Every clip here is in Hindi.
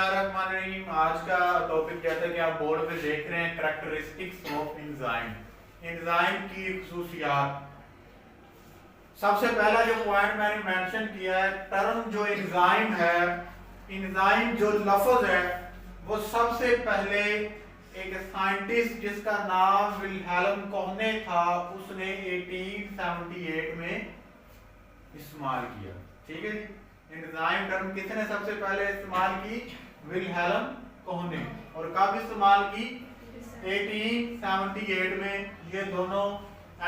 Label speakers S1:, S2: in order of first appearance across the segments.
S1: बिस्मिल्लाहिर्रहमानिर्रहीम। आज का टॉपिक जैसा कि आप बोर्ड पे देख रहे हैं, करैक्टरिस्टिक्स ऑफ एंजाइम, एंजाइम की खुसूसियात। सबसे पहला जो पॉइंट मैंने मेंशन किया है, टर्म जो एंजाइम है, एंजाइम जो लफ्ज है, वो सबसे पहले एक साइंटिस्ट जिसका नाम विल्हेल्म कोहने था, उसने 1878 में इस्तेमाल किया। ठीक है जी, एंजाइम टर्म किसने सबसे पहले इस्तेमाल की? विल्हेल्म कोहने। और कब इस्तेमाल की? 1878 में। ये दोनों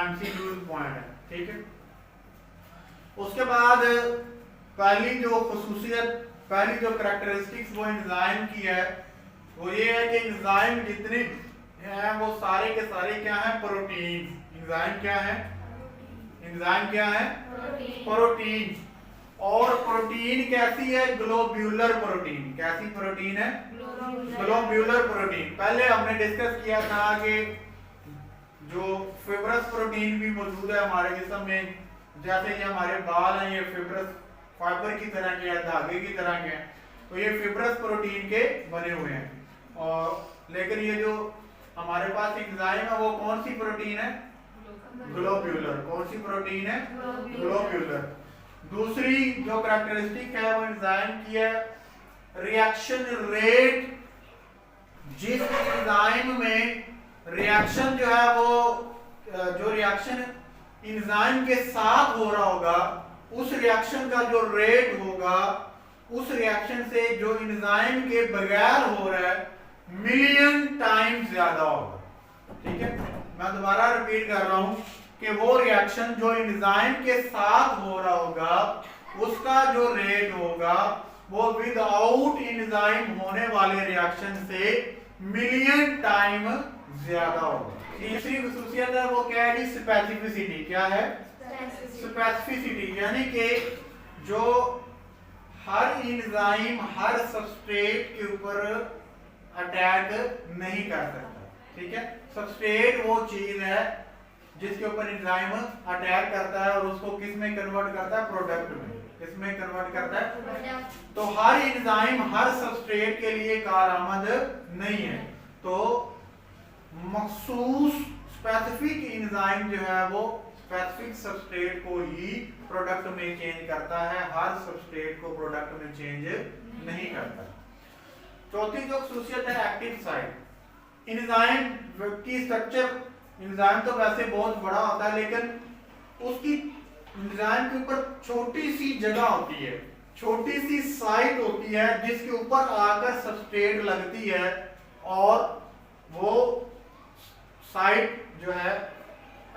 S1: एमसीक्यू पॉइंट है। ठीक है, उसके बाद पहली जो खुसूसियत, पहली जो करैक्टरिस्टिक्स वो एंजाइम की है, वो ये है कि एंजाइम जितने हैं वो सारे के सारे क्या हैं? प्रोटीन। एंजाइम क्या है? एंजाइम क्या है? प्रोटीन। और प्रोटीन कैसी है? Globular protein. कैसी प्रोटीन है? Globular protein. पहले हमने डिस्कस किया था कि जो फिब्रस प्रोटीन भी मौजूद है हमारे जिस्म में, जैसे ये हमारे बाल हैं, ये फिब्रस फाइबर की तरह के हैं, धागे की तरह के हैं, तो ये फिब्रस प्रोटीन के बने हुए हैं। और लेकिन ये जो हमारे पास एंजाइम है वो कौन सी प्रोटीन है? ग्लोब्यूलर। कौन सी प्रोटीन है? ग्लोब्यूलर। दूसरी जो करैक्टरिस्टिक है वो एंजाइम की है, रिएक्शन रेट। जिस एंजाइम में रिएक्शन जो है वो जो रिएक्शन एंजाइम के साथ हो रहा होगा, उस रिएक्शन का जो रेट होगा, उस रिएक्शन से जो एंजाइम के बगैर हो रहा है, मिलियन टाइम्स ज्यादा होगा। ठीक है, मैं दोबारा रिपीट कर रहा हूं कि वो रिएक्शन जो एंजाइम के साथ हो रहा होगा, उसका जो रेट होगा वो विदाउट एंजाइम होने वाले रिएक्शन से मिलियन टाइम ज्यादा होगा। तीसरी खुसूसियत है वो क्या है? स्पेसिफिसिटी। क्या है? स्पेसिफिसिटी, यानी कि जो हर एंजाइम हर सबस्ट्रेट के ऊपर अटैक नहीं कर सकता। ठीक है, सबस्ट्रेट वो चीज है जिसके ऊपर एंजाइम अटैक करता है और उसको किस में कन्वर्ट करता है? प्रोडक्ट में। किस में कन्वर्ट करता है? तो हर एंजाइम हर सबस्ट्रेट के लिए कारआमद नहीं है। तो मखसूस स्पेसिफिक एंजाइम जो है वो स्पेसिफिक सबस्ट्रेट को ही प्रोडक्ट में चेंज करता है, हर सबस्ट्रेट को प्रोडक्ट में चेंज नहीं करता। चौथी जो खुसूसियत है, एक्टिव साइट। एंजाइम की स्ट्रक्चर, एंजाइम तो वैसे बहुत बड़ा होता है, लेकिन उसकी एंजाइम के ऊपर छोटी सी जगह होती है, छोटी सी साइट होती है जिसके ऊपर आकर सबस्ट्रेट लगती है, और वो साइट जो है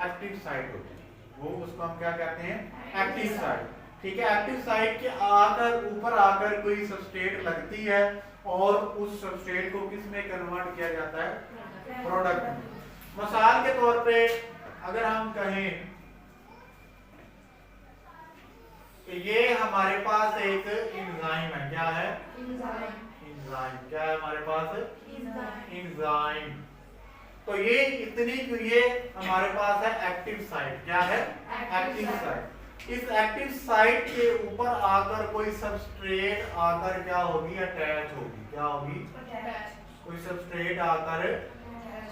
S1: एक्टिव साइट होती है। वो उसको हम क्या कहते हैं? Active site. ठीक है, एक्टिव साइट के आकर ऊपर आकर कोई सबस्ट्रेट लगती है और उस सबस्ट्रेट को किस में कन्वर्ट किया जाता है? प्रोडक्ट में। मिसाल के तौर पे अगर हम कहें कि ये हमारे पास एक एंजाइम है। क्या है? एंजाइम। क्या है हमारे पास? एंजाइम। तो ये इतनी, ये हमारे पास है एक्टिव साइट। क्या है? Active site. इस एक्टिव साइट के ऊपर आकर कोई सबस्ट्रेट आकर क्या होगी? अटैच होगी। क्या होगी? कोई सबस्ट्रेट आकर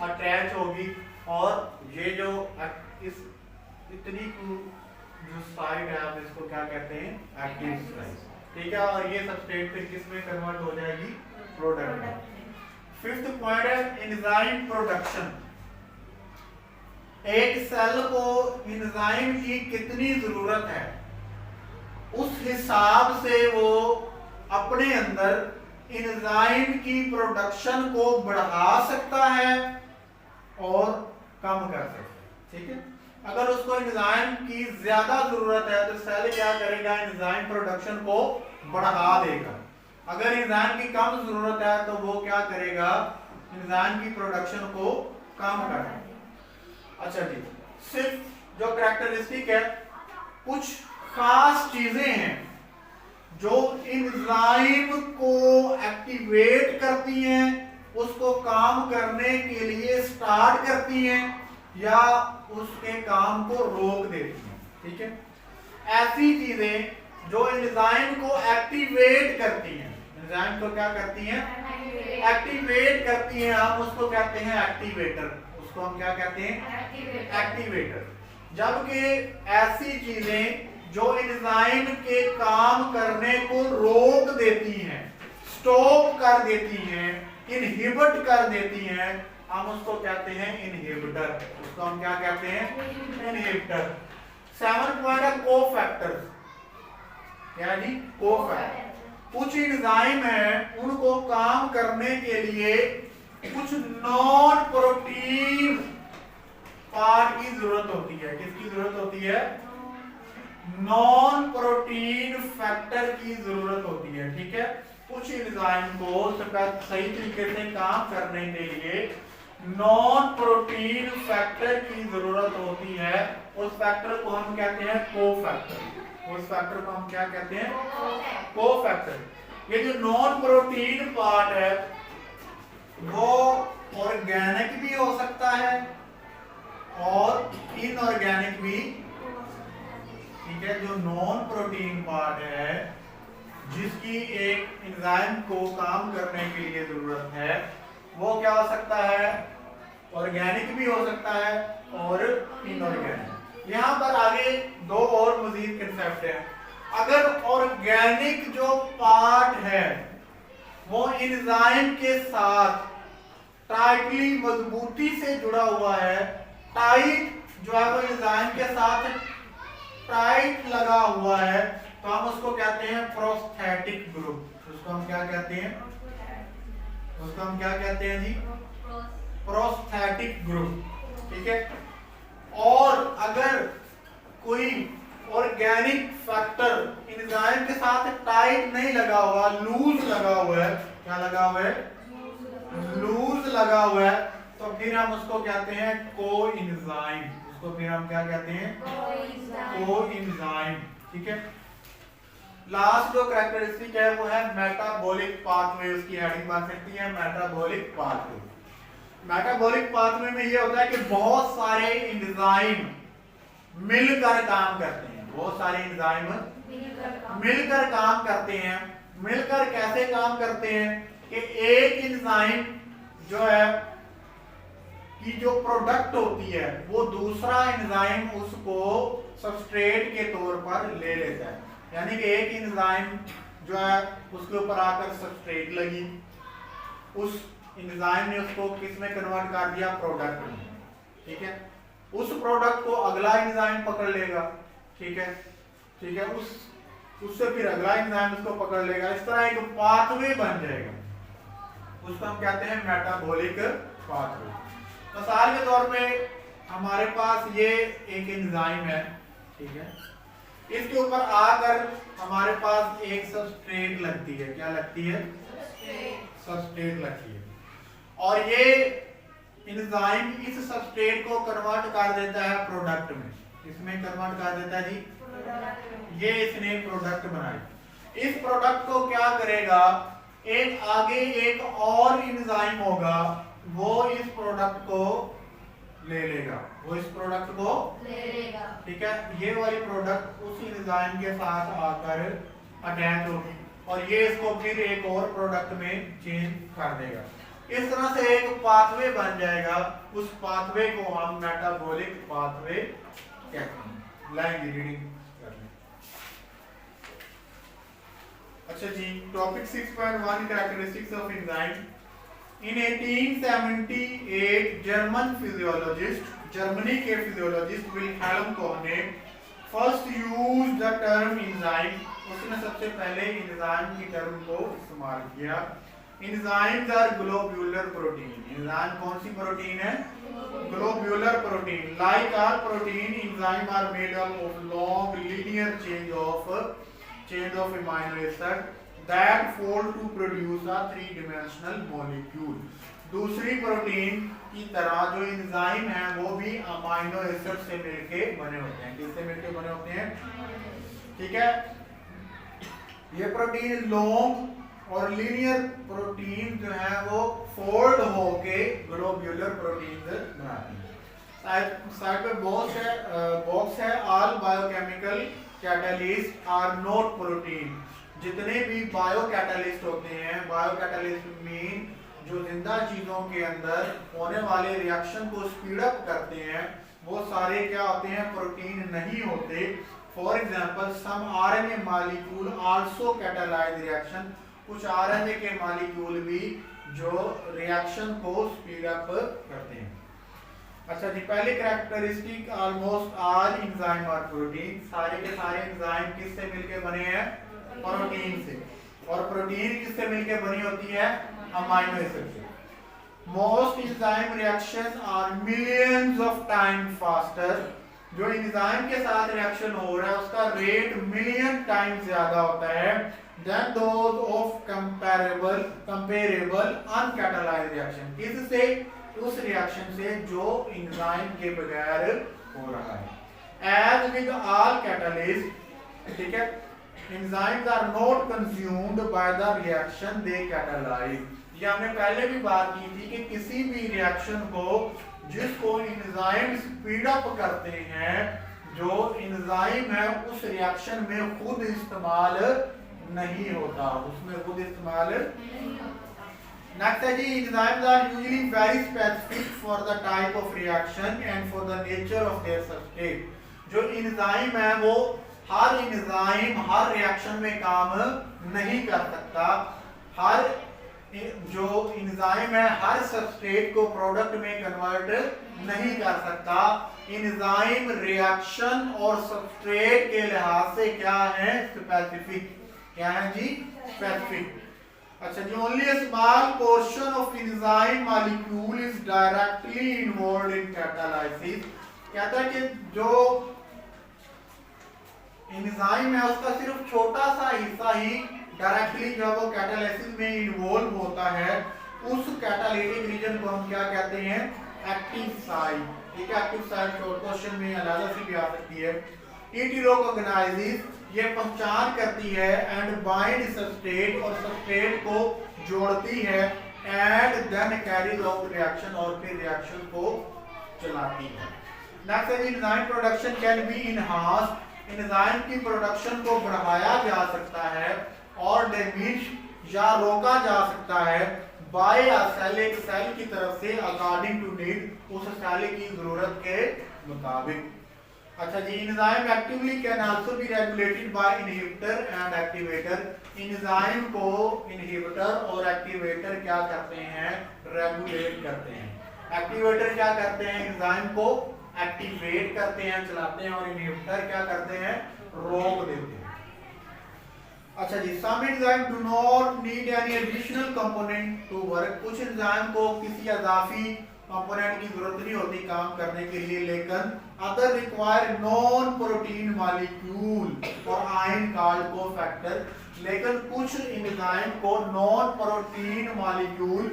S1: अटैच होगी, और ये जो इस इतनी जो साइट है, आप इसको क्या कहते हैं? Active site. ठीक है, और ये सबस्ट्रेट फिर किस में कन्वर्ट हो जाएगी? प्रोडक्ट में। फिफ्थ पॉइंट है एंजाइम प्रोडक्शन। एक सेल को एंजाइम की कितनी जरूरत है, उस हिसाब से वो अपने अंदर एंजाइम की प्रोडक्शन को बढ़ा सकता है और कम कर सकता है। ठीक है, अगर उसको एंजाइम की ज्यादा जरूरत है तो सेल क्या करेगा? एंजाइम प्रोडक्शन को बढ़ा देगा। अगर एंजाइम की कम जरूरत है तो वो क्या करेगा? एंजाइम की प्रोडक्शन को कम करेगा। अच्छा जी, सिर्फ जो करैक्टरिस्टिक है, कुछ खास चीजें हैं जो एंजाइम को एक्टिवेट करती हैं, उसको काम करने के लिए स्टार्ट करती हैं, या उसके काम को रोक देती हैं। ठीक है, ऐसी चीजें जो एंजाइम को एक्टिवेट करती हैं, एंजाइम को क्या करती हैं? एक्टिवेट करती हैं। हम उसको कहते हैं एक्टिवेटर। उसको हम क्या कहते हैं? एक्टिवेटर। जबकि ऐसी चीजें जो एंजाइम के काम करने को रोक देती हैं, स्टॉप कर देती हैं, इनहिबिट कर देती हैं, हम उसको कहते हैं इनहिबिटर। उसको हम क्या कहते हैं? इनहिबिटर। 7 पॉइंट है कोफैक्टर्स। क्या जी? कोफैक्टर। कुछ एंजाइम है, उनको काम करने के लिए कुछ नॉन प्रोटीन पार्ट की जरूरत होती है। किसकी जरूरत होती है? नॉन प्रोटीन फैक्टर की जरूरत होती है। ठीक है, कुछ एंजाइम को सही तरीके से काम करने के लिए नॉन प्रोटीन फैक्टर की जरूरत होती है। उस फैक्टर को हम कहते हैं कोफैक्टर। उस फैक्टर को हम क्या कहते हैं? कोफैक्टर। ये जो नॉन प्रोटीन पार्ट है वो ऑर्गेनिक भी हो सकता है और इनऑर्गेनिक भी। ठीक है, जो नॉन प्रोटीन पार्ट है जिसकी एक एंजाइम को काम करने के लिए जरूरत है, वो क्या हो सकता है? ऑर्गेनिक भी हो सकता है और इनऑर्गेनिक। यहां पर आगे दो और मजीद कंसेप्ट है। अगर ऑर्गेनिक जो पार्ट है वो एंजाइम के साथ टाइटली मजबूती से जुड़ा हुआ है, टाइट जो है वो एंजाइम के साथ टाइट लगा हुआ है, तो हम उसको कहते हैं प्रोस्थेटिक ग्रुप। उसको हम क्या कहते हैं? उसको हम क्या कहते हैं जी? Prosthetic group. ठीक है, और अगर कोई ऑर्गेनिक फैक्टर एंजाइम के साथ टाइट नहीं लगा हुआ, लूज लगा हुआ है, क्या लगा हुआ है? लूज लगा हुआ है, तो फिर हम उसको कहते हैं कोएंजाइम। उसको फिर हम क्या कहते हैं? कोएंजाइम। ठीक है, लास्ट जो कैरेक्टरिस्टिक है वो है मेटाबॉलिक पाथवे। उसकी हेडिंग बन सकती है मेटाबॉलिक पाथवे। मेटाबॉलिक पाथवे में ये होता है कि बहुत सारे एंजाइम मिलकर काम करते हैं। बहुत सारे एंजाइम मिलकर काम करते हैं। मिलकर कैसे काम करते हैं कि एक एंजाइम जो है की जो प्रोडक्ट होती है वो दूसरा एंजाइम उसको सबस्ट्रेट के तौर पर ले लेता है। यानी कि एक एंजाइम जो है उसके ऊपर आकर सबस्ट्रेट लगी, उस एंजाइम ने उसको किस में कन्वर्ट कर दिया? प्रोडक्ट में। ठीक है, उस प्रोडक्ट को अगला एंजाइम पकड़ लेगा। ठीक है, ठीक है, उससे फिर अगला एंजाइम उसको पकड़ लेगा। इस तरह एक पाथवे बन जाएगा। उसको हम कहते हैं मेटाबॉलिक पाथवे। मिसाल के तौर पे हमारे पास ये एक एंजाइम है। ठीक है, इसके ऊपर आकर हमारे पास एक सबस्ट्रेट लगती है। क्या लगती है? सबस्ट्रेट लगती है, और ये एंजाइम इस सबस्ट्रेट को कन्वर्ट कर देता है प्रोडक्ट में। इसमें कन्वर्ट कर देता है जी, ये इसने प्रोडक्ट बनाई। इस प्रोडक्ट को क्या करेगा? एक आगे एक और एंजाइम होगा, वो इस प्रोडक्ट को ले लेगा। वो इस प्रोडक्ट को ले लेगा। ठीक है, ये वाली प्रोडक्ट उस एंजाइम के साथ आकर अटैच होगी और ये इसको फिर एक और प्रोडक्ट में चेंज कर देगा। इस तरह से एक पाथवे बन जाएगा। उस पाथवे को हम मेटाबॉलिक पाथवे कहते हैं। लाइन रीडिंग कर लें। अच्छा जी, topic 6.1 characteristics of enzyme. In 1878 German physiologist, Germany के फिजियोलॉजिस्ट विल्हेल्म कोह ने first use the term enzyme. उसने सबसे पहले एंजाइम की टर्म को इस्तेमाल किया। Enzymes are globular protein. Enzyme कौन सी प्रोटीन है? Globular protein. Like are protein, enzyme are made up of long linear chain of amino acid that fold to produce a three-dimensional molecule। दूसरी प्रोटीन की तरह जो एंजाइम है वो भी अमीनो एसिड से मिलके बने होते हैं। किससे मिलके बने होते हैं? ठीक है, ये प्रोटीन लॉन्ग और लीनियर प्रोटीन जो है वो फोल्ड होके ग्लोब्यूलर प्रोटीन बनाती हैं। साइड पे बॉक्स है all biochemical catalyst are not protein. जितने भी बायो कैटालिस्ट होते हैं, बायो कैटालिस्ट मीन जो जिंदा चीजों के अंदर होने वाले रिएक्शन को स्पीड अप करते हैं, वो सारे क्या होते हैं, प्रोटीन नहीं होते। For example some RNA molecule also catalyse reaction, कुछ आरएनए के मॉलिक्यूल भी जो रिएक्शन को स्पीड अप करते हैं। अच्छा जी, पहली कैरेक्टरिस्टिक ऑलमोस्ट ऑल एंजाइम और प्रोटीन, सारे के सारे एंजाइम किससे मिलके बने हैं, प्रोटीन से, और प्रोटीन किससे मिलके बनी होती है, अमाइनो एसिड से। Most enzyme reaction are millions of time faster, जो एंजाइम के साथ रिएक्शन हो रहा है उसका रेट मिलियन टाइम ज्यादा होता है then those of comparable uncatalysed reaction, इससे उस रिएक्शन से जो एंजाइम के बगैर हो रहा है। एज विद ऑल कैटालिस्ट, ठीक है, enzymes are not consumed by the reaction they catalyse. ये हमने पहले भी बात की थी कि किसी भी रिएक्शन को जिसको एंजाइम स्पीड अप करते हैं, जो एंजाइम है उस रिएक्शन में खुद इस्तेमाल नहीं होता, उसमें खुद इस्तेमाल। नेक्स्ट है जी, enzymes are usually very specific for the type of reaction and for the nature of their substrate. जो एंजाइम है वो हर एंजाइम हर रिएक्शन में काम नहीं कर सकता, हर जो एंजाइम है हर सबस्ट्रेट को प्रोडक्ट में कन्वर्ट नहीं कर सकता। एंजाइम रिएक्शन और सबस्ट्रेट के लिहाज से क्या है, स्पेसिफिक। क्या है जी, स्पेसिफिक। अच्छा जी, only a small portion of enzyme molecule is directly involved in catalysis. कहता है कि जो एंजाइम है उसका सिर्फ छोटा सा हिस्सा ही डायरेक्टली जब वो कैटालिसिस में इन्वॉल्व होता है, उस कैटालिटिक रीजन को हम क्या कहते हैं, एक्टिव साइट। ठीक है, एक्टिव साइट शॉर्ट क्वेश्चन में अलग से भी आ सकती है। इट रिकॉग्नाइजेस, ये पहचान करती है, एंड बाइंड सबस्ट्रेट, और सबस्ट्रेट को जोड़ती है, and then carries out reaction, और फिर रिएक्शन को चलाती है। नेक्स्ट है enzyme production can be enhanced, enzyme की प्रोडक्शन को बढ़ाया जा सकता है और डैमेज या रोका जा सकता है बाय अ सेल, एक सेल की तरफ से, अकॉर्डिंग टू नीड, उस सेल की जरूरत के मुताबिक। अच्छा जी, enzyme actively can also be regulated by inhibitor and activator. Enzyme को इनहिबिटर और एक्टिवेटर क्या करते हैं, रेगुलेट करते हैं। एक्टिवेटर क्या करते हैं, एंजाइम को एक्टिवेट करते हैं, चलाते हैं, और इनहिबिटर क्या करते हैं, रोक देते हैं। अच्छा जी, some enzyme do not need any additional component to work, कुछ एंजाइम को किसी इजाफी कंपोनेंट की जरूरत नहीं होती काम करने के लिए, लेकिन other require non protein molecule और आयन कॉल्ड कोफैक्टर, लेकिन कुछ एंजाइम को नॉन प्रोटीन मॉलिक्यूल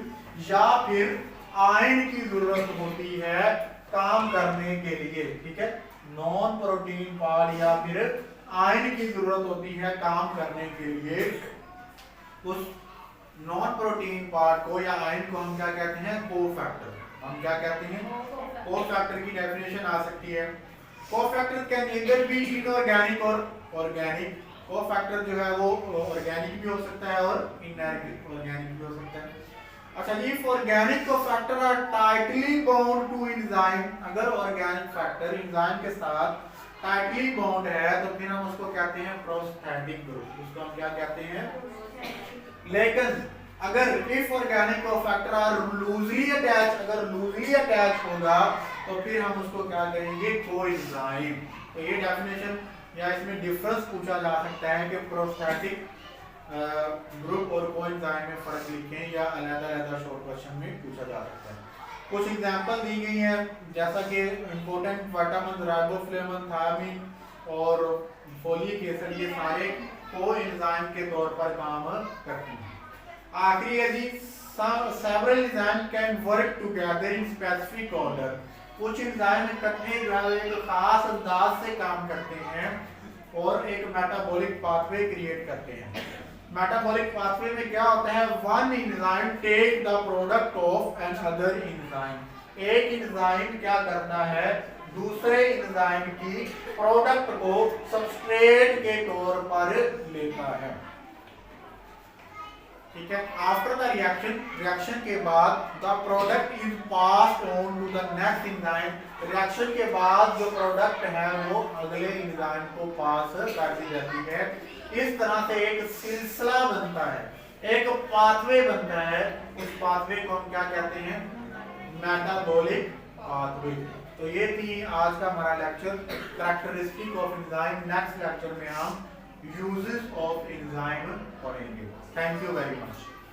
S1: या फिर आयन की जरूरत होती है काम करने के लिए। ठीक है, नॉन प्रोटीन पार्ट या फिर आयन की जरूरत होती है काम करने के लिए। उस नॉन प्रोटीन पार्ट को या आयन को हम क्या कहते हैं, कोफैक्टर। हम क्या कहते हैं, कोफैक्टर की डेफिनेशन आ सकती है। Cofactor can either be inorganic और ऑर्गेनिक। कोफैक्टर जो है वो ऑर्गेनिक भी हो सकता है और इनऑर्गेनिक भी हो सकता है। अच्छा जी, organic cofactor are tightly bound to enzyme, अगर ऑर्गेनिक फैक्टर एंजाइम के साथ टाइटली बाउंड है तो फिर हम उसको कहते हैं प्रोस्थेटिक ग्रुप, उसको हम क्या कहते हैं। लेकिन अगर if organic cofactor are loosely attach, अगर लूजली अटैच होगा तो फिर हम उसको क्या कहेंगे, कोएंजाइम। तो ये डेफिनेशन या इसमें डिफरेंस पूछा जा सकता है कि प्रोस्थेटिक ग्रुप और कोएंजाइम में फर्क लिखें, या अलग-अलग शॉर्ट क्वेश्चन में पूछा जा सकता है। कुछ एग्जांपल दी गई हैं, जैसा कि इंपॉर्टेंट विटामिन राइबोफ्लेविन, थायमिन और फोलिक एसिड, ये सारे कोएंजाइम के तौर पर काम करती हैं। आखिरी है जी, several enzyme can work together in specific order. कुछ एंजाइम इकट्ठे जो है एक खास अंदाज से काम करते हैं और एक मेटाबॉलिक पाथवे क्रिएट करते हैं। मेटाबॉलिक पाथवे में क्या होता है, one enzyme take the product of another enzyme. एक एंजाइम क्या करता है, दूसरे एंजाइम की प्रोडक्ट को सबस्ट्रेट के तौर पर लेता है। ठीक है। आफ्टर द रिएक्शन के बाद the product is passed on to the next enzyme, reaction के बाद जो प्रोडक्ट है वो अगले एंजाइम को पास कर दी जाती है। इस तरह से एक सिलसिला बनता है, एक पाथवे बनता है। उस पाथवे को हम क्या कहते हैं? Metabolic pathway. तो ये थी आज का हमारा lecture, characteristic of enzyme. Next lecture में हम यूजेस ऑफ एंजाइम पढ़ेंगे। Thank you very much.